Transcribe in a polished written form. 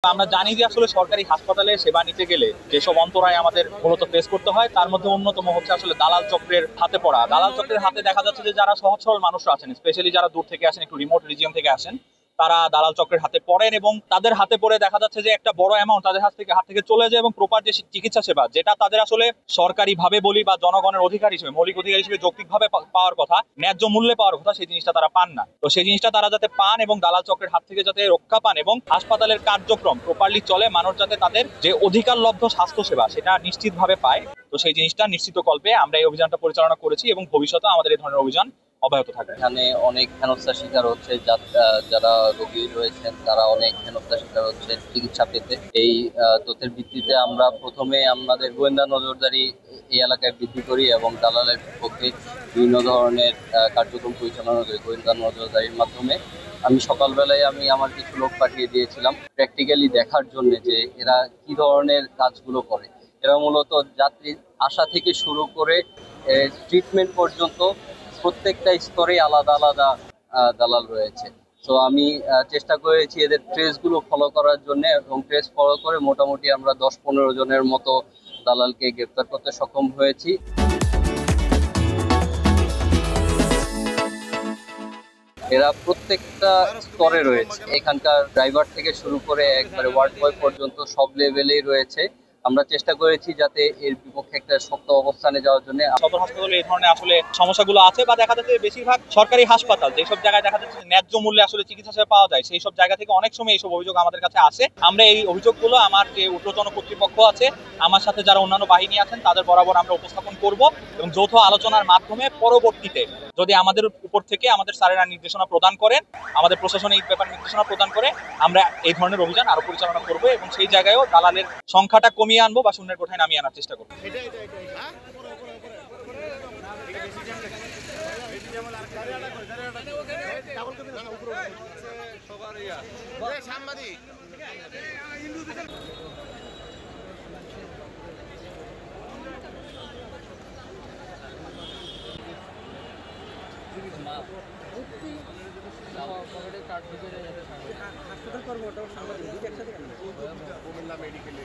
আমরা জানি যে আসলে সরকারি হাসপাতালে সেবা নিতে গেলে যেসব অন্তরায় আমাদের মূলত ফেস করতে হয় তার মধ্যে অন্যতম হচ্ছে আসলে দালাল চক্রের হাতে পড়া। দালাল চক্রের হাতে দেখা যাচ্ছে যে যারা সহজ সরল মানুষরা আছেন, স্পেশালি যারা দূর থেকে আসেন, একটু রিমোট রিজিয়ন থেকে আসেন, তারা দালাল চক্রের হাতে পড়েন এবং তাদের হাতে পড়ে দেখা যাচ্ছে যে একটা বড় অ্যামাউন্ট তাদের হাত থেকে চলে যায় এবং প্রপার যে চিকিৎসা সেবা যেটা তাদের আসলে সরকারি ভাবে বলি বা জনগণের অধিকার হিসেবে, মৌলিক অধিকার হিসেবে যৌক্তিকভাবে পাওয়ার কথা, ন্যায্য মূল্যে পাওয়ার কথা, সেই জিনিসটা তারা পান না। তো সেই জিনিসটা তারা যাতে পান এবং দালাল চক্রের হাত থেকে যাতে রক্ষা পান এবং হাসপাতালের কার্যক্রম প্রপারলি চলে, মানুষ যাতে তাদের যে অধিকারলব্ধ স্বাস্থ্য সেবা সেটা নিশ্চিতভাবে পায়, তো সেই জিনিসটা নিশ্চিত কল্পে আমরা এই অভিযানটা পরিচালনা করেছি এবং ভবিষ্যতে আমাদের এই ধরনের অভিযান অব্যাহত থাকবে। এখানে অনেক হেনস্থার শিকার হচ্ছে, যারা রোগী রয়েছেন তারা অনেক হেনস্থার শিকার হচ্ছে চিকিৎসা পেতে। এই তথ্যের ভিত্তিতে আমরা প্রথমে আমাদের গোয়েন্দা নজরদারি এই এলাকায় বৃদ্ধি করি এবং দালালের পক্ষে বিভিন্ন ধরনের কার্যক্রম পরিচালনা করি গোয়েন্দা নজরদারির মাধ্যমে। আমি সকালবেলায় আমার কিছু লোক পাঠিয়ে দিয়েছিলাম প্র্যাকটিক্যালি দেখার জন্য যে এরা কি ধরনের কাজগুলো করে। এরা মূলত যাত্রী আসা থেকে শুরু করে ট্রিটমেন্ট পর্যন্ত প্রত্যেকটা স্তরে আলাদা আলাদা দালাল রয়েছে। তো আমি চেষ্টা করেছি এদের ট্রেসগুলো ফলো করার জন্য এবং ট্রেস ফলো করে মোটামুটি আমরা 10-15 জনের মতো দালালকে গ্রেপ্তার করতে সক্ষম হয়েছি। এরা প্রত্যেকটা স্তরে রয়েছে, এখানকার ড্রাইভার থেকে শুরু করে একবারে ওয়ার্ড বয় পর্যন্ত সব লেভেলেই রয়েছে। আমরা চেষ্টা করেছি যাতে এর বিপক্ষে একটা শক্ত অবস্থানে যাওয়ার জন্য। সদর হাসপাতালে এই ধরনের আসলে সমস্যাগুলো আছে বা দেখা যাচ্ছে বেশিরভাগ সরকারি হাসপাতাল যেসব জায়গায় দেখা যাচ্ছে ন্যায্য মূল্যে আসলে চিকিৎসা সেবা পাওয়া যায়, সেই সব জায়গা থেকে অনেক সময় এইসব অভিযোগ আমাদের কাছে আসে। আমরা এই অভিযোগগুলো আমার যে ঊর্ধ্বতন কর্তৃপক্ষ আছে, আমার সাথে যারা অন্যান্য বাহিনী আছেন, তাদের বরাবর আমরা উপস্থাপন করব এবং যৌথ আলোচনার মাধ্যমে পরবর্তীতে যদি আমাদের উপর থেকে আমাদের স্যারেরা নির্দেশনা প্রদান করেন, আমাদের প্রশাসন এই ব্যাপারে নির্দেশনা প্রদান করে, আমরা এই ধরনের অভিযান আরো পরিচালনা করব এবং সেই জায়গায়ও দালালের সংখ্যাটা কমিয়ে আনবো বা শূন্যের কোঠায় নামিয়ে আনার চেষ্টা করবো। হাসপাতাল কর্মটা সাংবাদিক একসাথে কেন কুমিল্লা মেডিকেলে